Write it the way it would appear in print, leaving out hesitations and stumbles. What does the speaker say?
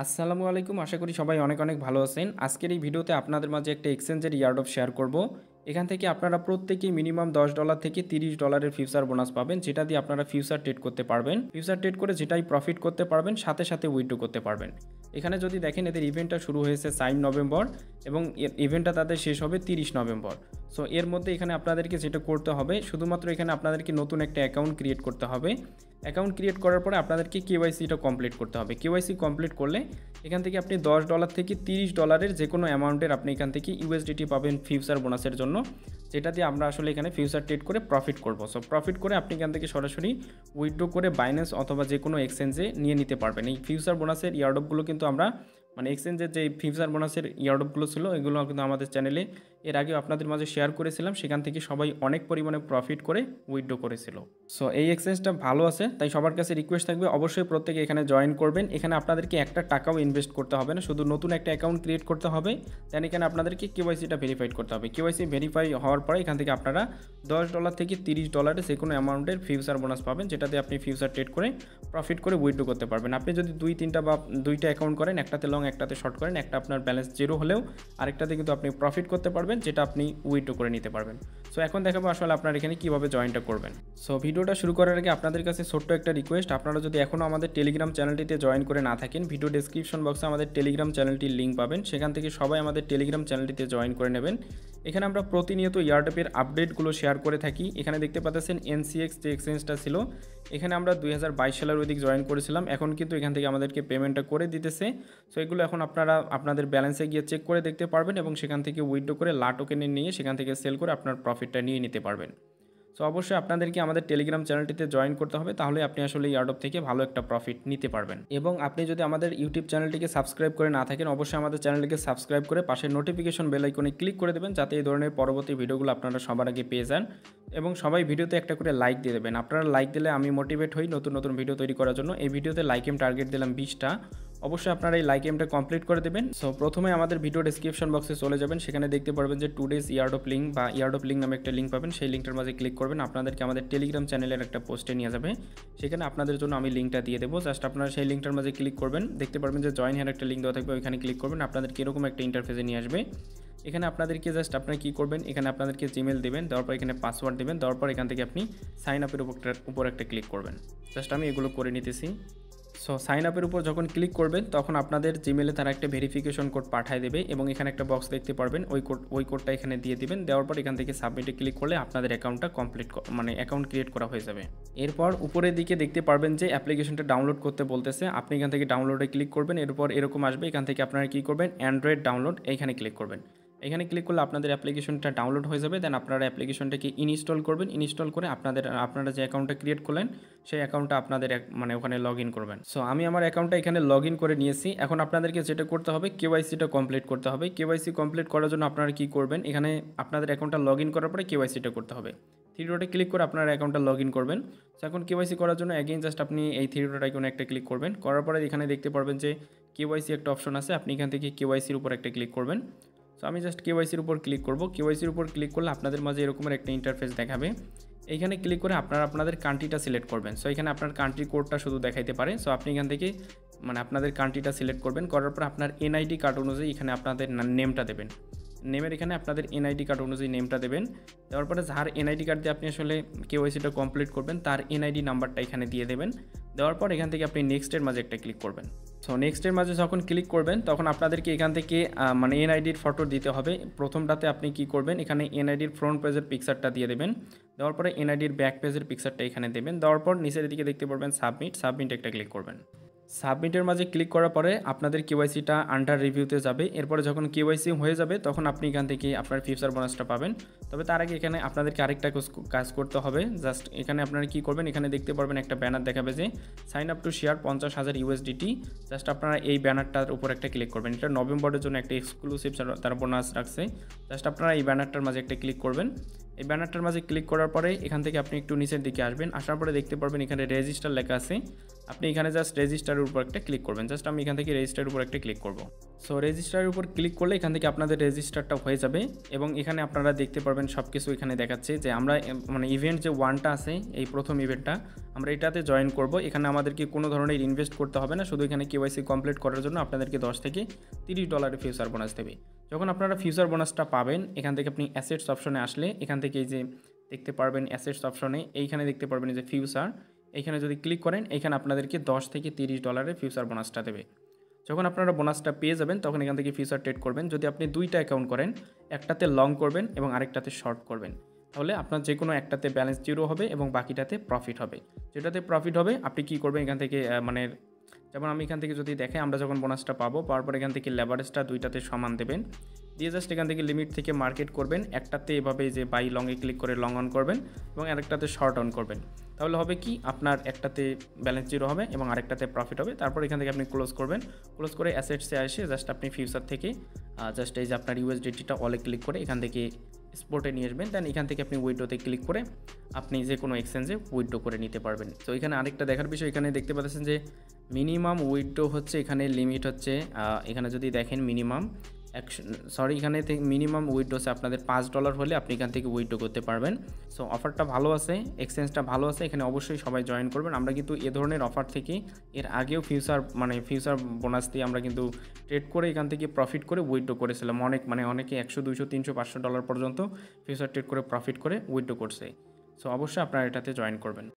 আসসালামু আলাইকুম। আশা করি সবাই অনেক অনেক ভালো আছেন। আজকের এই ভিডিওতে আপনাদের মাঝে একটা এক্সচেঞ্জের ইয়ারড্রপ শেয়ার করব। এখান থেকে আপনারা প্রত্যেকেই মিনিমাম $10 থেকে $30 ফিউচার বোনাস পাবেন, যেটা দিয়ে আপনারা ফিউচার ট্রেড করতে পারবেন। ফিউচার ট্রেড করে যেটাই প্রফিট করতে পারবেন, সাথে সাথে উইথড্র করতে পারবেন। এখানে যদি দেখেন, এদের ইভেন্টটা শুরু হয়েছে 4 নভেম্বর এবং ইভেন্টটা তাদের শেষ হবে 30 নভেম্বর। সো এর মধ্যে এখানে আপনাদেরকে যেটা করতে হবে, শুধুমাত্র এখানে আপনাদেরকে নতুন একটা অ্যাকাউন্ট ক্রিয়েট করতে হবে। অ্যাকাউন্ট ক্রিয়েট করার পরে আপনাদেরকে কেওয়াইসিটা কমপ্লিট করতে হবে। কেওয়াইসি কমপ্লিট করলে এখান থেকে আপনি $10 থেকে $30 যে কোনো অ্যামাউন্টের আপনি এখান থেকে ইউএসডিটি পাবেন ফিউচার বোনাসের জন্য, যেটা দিয়ে আমরা আসলে এখানে ফিউচার ট্রেড করে প্রফিট করব। সো প্রফিট করে আপনি এখান থেকে সরাসরি উইথড্র করে বাইন্যান্স অথবা যে কোনো এক্সচেঞ্জে নিয়ে নিতে পারবেন। এই ফিউচার বোনাসের ইয়ারড্রপগুলো কিন্তু আমরা এক্সচেঞ্জের যে ফিউচার বোনাসের ইয়ারড্রপগুলো ছিল, এগুলো কিন্তু আমাদের চ্যানেলে এর আগেও আপনাদের মাঝে শেয়ার করেছিলাম। সেখান থেকে সবাই অনেক পরিমাণে প্রফিট করে উইথড্র করেছিল। সো এই এক্সচেঞ্জটা ভালো আছে, তাই সবার কাছে রিকোয়েস্ট থাকবে অবশ্যই প্রত্যেকে এখানে জয়েন করবেন। এখানে আপনাদেরকে একটা টাকাও ইনভেস্ট করতে হবে না, শুধু নতুন একটা অ্যাকাউন্ট ক্রিয়েট করতে হবে। দেন এখানে আপনাদেরকে কেওয়াইসিটা ভেরিফাইড করতে হবে। কেওয়াইসি ভেরিফাই হওয়ার পরে এখান থেকে আপনারা $10 থেকে $30 যে কোনো অ্যামাউন্টের ফিউচার বোনাস পাবেন, যেটাতে আপনি ফিউচার ট্রেড করে প্রফিট করে উইথড্র করতে পারবেন। আপনি যদি 2-3টা বা 2টা অ্যাকাউন্ট করেন, একটাতে লং একটাতে শর্ট করেন, একটা আপনার ব্যালেন্স জিরো হলেও আরেকটাতে কিন্তু আপনি প্রফিট করতে পারবেন, যেটা আপনি উইথড্র করে নিতে পারবেন। সো এখন দেখাবো আসলে আপনার এখানে কীভাবে জয়েনটা করবেন। সো ভিডিওটা শুরু করার আগে আপনাদের কাছে ছোট্ট একটা রিকোয়েস্ট, আপনারা যদি এখনও আমাদের টেলিগ্রাম চ্যানেলটিতে জয়েন করে না থাকেন, ভিডিও ডেসক্রিপশন বক্সে আমাদের টেলিগ্রাম চ্যানেলটির লিঙ্ক পাবেন, সেখান থেকে সবাই আমাদের টেলিগ্রাম চ্যানেলটিতে জয়েন করে নেবেন। এখানে আমরা প্রতিনিয়ত ইয়ারড্রপের আপডেটগুলো শেয়ার করে থাকি। এখানে দেখতে পাচ্ছেন এনসিএক্স যে এক্সচেঞ্জটা ছিল, এখানে আমরা 2022 সালের ওইদিক জয়েন করেছিলাম। এখন কিন্তু এখান থেকে আমাদেরকে পেমেন্টটা করে দিতেছে। সো এগুলো এখন আপনারা আপনাদের ব্যালেন্সে গিয়ে চেক করে দেখতে পারবেন এবং সেখান থেকে উইথড্র করে লা টোকেনে নিয়ে সেখান থেকে সেল করে আপনার প্রফিটটা নিয়ে নিতে পারবেন। সো অবশ্যই আপনাদেরকে আমাদের টেলিগ্রাম চ্যানেলটিতে জয়েন করতে হবে, তাহলে আপনি আসলে ইয়ারড্রপ থেকে ভালো একটা প্রফিট নিতে পারবেন। এবং আপনি যদি আমাদের ইউটিউব চ্যানেলটিকে সাবস্ক্রাইব করে না থাকেন, অবশ্যই আমাদের চ্যানেলটিকে সাবস্ক্রাইব করে পাশের নোটিফিকেশন বেল আইকনে ক্লিক করে দেবেন, যাতে এই ধরনের পরবর্তী ভিডিওগুলো আপনারা সবার আগে পেয়ে যান। এবং সবাই ভিডিওতে একটা করে লাইক দিয়ে দেবেন। আপনারা লাইক দিলে আমি মোটিভেট হই নতুন নতুন ভিডিও তৈরি করার জন্য। এই ভিডিওতে লাইক এম টার্গেট দিলাম 20টা। অবশ্যই আপনারা এই লাইক এমটা কমপ্লিট করে দেবেন। সো প্রথমে আমাদের ভিডিও ডেসক্রিপশন বক্সে চলে যাবেন, সেখানে দেখতে পারবেন যে টুডেজ ইয়ারড্রপ লিঙ্ক বা ইয়ারড্রপ লিঙ্ক নামে একটা লিঙ্ক পাবেন। সেই লিঙ্কটার মাঝে ক্লিক করবেন, আপনাদেরকে আমাদের টেলিগ্রাম চ্যানেলের একটা পোস্টে নিয়ে যাবে। সেখানে আপনাদের জন্য আমি লিঙ্কটা দিয়ে দেবো। জাস্ট আপনারা সেই লিঙ্কটার মাঝে ক্লিক করবেন, দেখতে পারবেন যে জয়েন হেয়ার একটা লিঙ্ক দেওয়া থাকবে, ওইখানে ক্লিক করবেন। আপনাদেরকে এরকম একটা ইন্টারফেসে নিয়ে আসবে। এখানে আপনাদেরকে জাস্ট আপনারা কী করবেন, এখানে আপনাদেরকে জিমেল দেবেন, দেওয়ার পর এখানে পাসওয়ার্ড দেবেন, দেওয়ার পর এখান থেকে আপনি সাইন আপের উপর একটা ক্লিক করবেন। জাস্ট আমি এগুলো করে নিতেছি। সো সাইন আপের উপর যখন ক্লিক করবেন, তখন আপনাদের জিমেলে তারা একটা ভেরিফিকেশন কোড পাঠিয়ে দেবে এবং এখানে একটা বক্স দেখতে পারবেন, ওই কোডটা এখানে দিয়ে দিবেন। দেওয়ার পর এখান থেকে সাবমিটে ক্লিক করলে আপনাদের অ্যাকাউন্টটা কমপ্লিট অ্যাকাউন্ট ক্রিয়েট করা হয়ে যাবে। এরপর উপরের দিকে দেখতে পারবেন যে অ্যাপ্লিকেশনটা ডাউনলোড করতে বলতেছে, আপনি এখান থেকে ডাউনলোডে ক্লিক করবেন। এরপর এরকম আসবে, এখান থেকে আপনারা কী করবেন, অ্যান্ড্রয়েড ডাউনলোড এইখানে ক্লিক করবেন। এখানে ক্লিক করলে আপনাদের অ্যাপ্লিকেশনটা ডাউনলোড হয়ে যাবে। দেন আপনারা অ্যাপ্লিকেশনটাকে ইনস্টল করবেন। ইনস্টল করে আপনারা যে অ্যাকাউন্টটা ক্রিয়েট করলেন, সেই অ্যাকাউন্টটা আপনাদের ওখানে লগ ইন করবেন। সো আমি আমার অ্যাকাউন্টটা এখানে লগ ইন করে নিয়েছি। এখন আপনাদেরকে যেটা করতে হবে, কেওয়াইসিটা কমপ্লিট করতে হবে। কেওয়াইসি কমপ্লিট করার জন্য আপনারা কী করবেন, এখানে আপনাদের অ্যাকাউন্টটা লগ ইন করার পরে কেওয়াইসিটা করতে হবে। থ্রি ডটে ক্লিক করে আপনার অ্যাকাউন্টটা লগ ইন করবেন। সো এখন কেওয়াইসি করার জন্য অ্যাগেইন জাস্ট আপনি এই থ্রি ডট আইকনে একটা ক্লিক করবেন। করার পরে এখানে দেখতে পারবেন যে কেওয়াইসি একটা অপশন আছে, আপনি এখান থেকে কেওয়াইসির উপর একটা ক্লিক করবেন। সো আমি জাস্ট কেওয়াইসির উপর ক্লিক করব। কেওয়াইসির উপর ক্লিক করলে আপনাদের মাঝে এরকমের একটা ইন্টারফেস দেখাবে। এইখানে ক্লিক করে আপনাদের কান্ট্রিটা সিলেক্ট করবেন। সো এখানে আপনার কান্ট্রি কোডটা শুধু দেখাইতে পারে। সো আপনি এখান থেকে আপনাদের কান্ট্রিটা সিলেক্ট করবেন। করার পর আপনার এনআইডি কার্ড অনুযায়ী এখানে আপনাদের নেমটা দেবেন। নেমের এখানে আপনাদের এনআইডি কার্ড অনুযায়ী নেমটা দেবেন। দেওয়ার পরে যার এনআইডি কার্ড দিয়ে আপনি আসলে কেওয়াইসিটা কমপ্লিট করবেন, তার এনআইডি নাম্বারটা এখানে দিয়ে দেবেন। দেওয়ার পর এখান থেকে আপনি নেক্সটের মাঝে একটা ক্লিক করবেন। সো নেক্সটের মাঝে যখন ক্লিক করবেন, তখন আপনাদেরকে এখান থেকে এনআইডির ফটো দিতে হবে। প্রথমটাতে আপনি কি করবেন, এখানে এনআইডির ফ্রন্ট পেজের পিকচারটা দিয়ে দেবেন। দেওয়ার পরে এনআইডির ব্যাক পেজের পিকচারটা এখানে দেবেন। দেওয়ার পর নিচের দিকে দেখতে পারবেন সাবমিট একটা ক্লিক করবেন। সাবমিটের মাঝে ক্লিক করার পরে আপনাদের কেওয়াইসিটা আন্ডার রিভিউতে যাবে। এরপরে যখন কেওয়াইসি হয়ে যাবে, তখন আপনি এখান থেকে আপনার ফিউচার বোনাসটা পাবেন। তবে তার আগে এখানে আপনাদেরকে আরেকটা কাজ করতে হবে। জাস্ট এখানে আপনারা কী করবেন, এখানে দেখতে পারবেন একটা ব্যানার দেখাবে যে sign up to share 50,000 USDT। Just আপনারা এই ব্যানারটার উপর একটা ক্লিক করবেন। এটা নভেম্বরের জন্য একটা এক্সক্লুসিভ তার বোনাস রাখছে। জাস্ট আপনারা এই ব্যানারটার মাঝে একটা ক্লিক করবেন। এই ব্যানারটার মাঝে ক্লিক করার পরে এখান থেকে আপনি একটু নিচের দিকে আসবেন। আসার পরে দেখতে পারবেন এখানে রেজিস্টার লেখা আছে। আপনি এখানে জাস্ট রেজিস্টারের উপর একটা ক্লিক করবেন। জাস্ট আমি এখান থেকে রেজিস্টারের উপর একটা ক্লিক করব। সো রেজিস্টারের উপর ক্লিক করলে এখান থেকে আপনাদের রেজিস্টারটা হয়ে যাবে এবং এখানে আপনারা দেখতে পারবেন সব কিছু এখানে দেখাচ্ছে যে আমরা ইভেন্ট যে 1টা আছে, এই প্রথম ইভেন্টটা আমরা এটাতে জয়েন করব। এখানে আমাদেরকে কোনো ধরনের ইনভেস্ট করতে হবে না, শুধু এখানে কেওয়াইসি কমপ্লিট করার জন্য আপনাদেরকে 10 থেকে $30 ফিউচার বোনাস দেবে। যখন আপনারা ফিউচার বোনাসটা পাবেন, এখান থেকে আপনি অ্যাসেটস অপশনে আসলে এখান থেকে এই যে দেখতে পারবেন অ্যাসেটস অপশনে, এইখানে দেখতে পারবেন এই যে ফিউচার, এইখানে যদি ক্লিক করেন এখানে আপনাদেরকে 10 থেকে $30 ফিউচার বোনাসটা দেবে। যখন আপনারা বোনাসটা পেয়ে যাবেন তখন এখান থেকে ফিউচার ট্রেড করবেন। যদি আপনি দুইটা অ্যাকাউন্ট করেন, একটাতে লং করবেন এবং আরেকটাতে শর্ট করবেন, তাহলে আপনার যে কোনো একটাতে ব্যালেন্স জিরো হবে এবং বাকিটাতে প্রফিট হবে। যেটাতে প্রফিট হবে আপনি কী করবেন, এখান থেকে মানে যেমন আমি এখান থেকে যদি দেখে আমরা যখন বোনাসটা পাবো, পাওয়ার পর এখান থেকে লেভারেজটা দুইটাতে সমান দেবেন, দিয়ে জাস্ট এখান থেকে লিমিট থেকে মার্কেট করবেন। একটাতে এভাবে যে বাই লংয়ে ক্লিক করে লং অন করবেন এবং আরেকটাতে শর্ট অন করবেন। তাহলে হবে কি, আপনার একটাতে ব্যালেন্স জিরো হবে এবং আরেকটাতে প্রফিট হবে। তারপর এখান থেকে আপনি ক্লোজ করবেন, ক্লোজ করে অ্যাসেটসে এসে জাস্ট আপনি ফিউচার থেকে জাস্ট এই যে আপনার ইউএসডিটিটা অলে ক্লিক করে এখান থেকে স্পোর্টে নিয়ে আসবেন। দেন এখান থেকে আপনি উইড্রোতে ক্লিক করে আপনি যে কোনো এক্সচেঞ্জে উইড্রো করে নিতে পারবেন। তো এখানে আরেকটা দেখার বিষয়, এখানে দেখতে পাচ্ছেন যে মিনিমাম উইড্রো হচ্ছে, এখানে লিমিট হচ্ছে এখানে যদি দেখেন মিনিমাম এখানে মিনিমাম উইড্রোসে আপনাদের $5 হলে আপনি এখান থেকে উইড্রো করতে পারবেন। সো অফারটা ভালো আছে, এক্সচেঞ্জটা ভালো আছে, এখানে অবশ্যই সবাই জয়েন করবেন। আমরা কিন্তু এ ধরনের অফার থেকে এর আগেও ফিউচার বোনাস দিয়ে আমরা কিন্তু ট্রেড করে এখান থেকে প্রফিট করে উইড্রো করেছিলাম। অনেকে 100, 200, 300, $500 পর্যন্ত ফিউচার ট্রেড করে প্রফিট করে উইড্রো করছে। সো অবশ্যই আপনারা এটাতে জয়েন করবেন।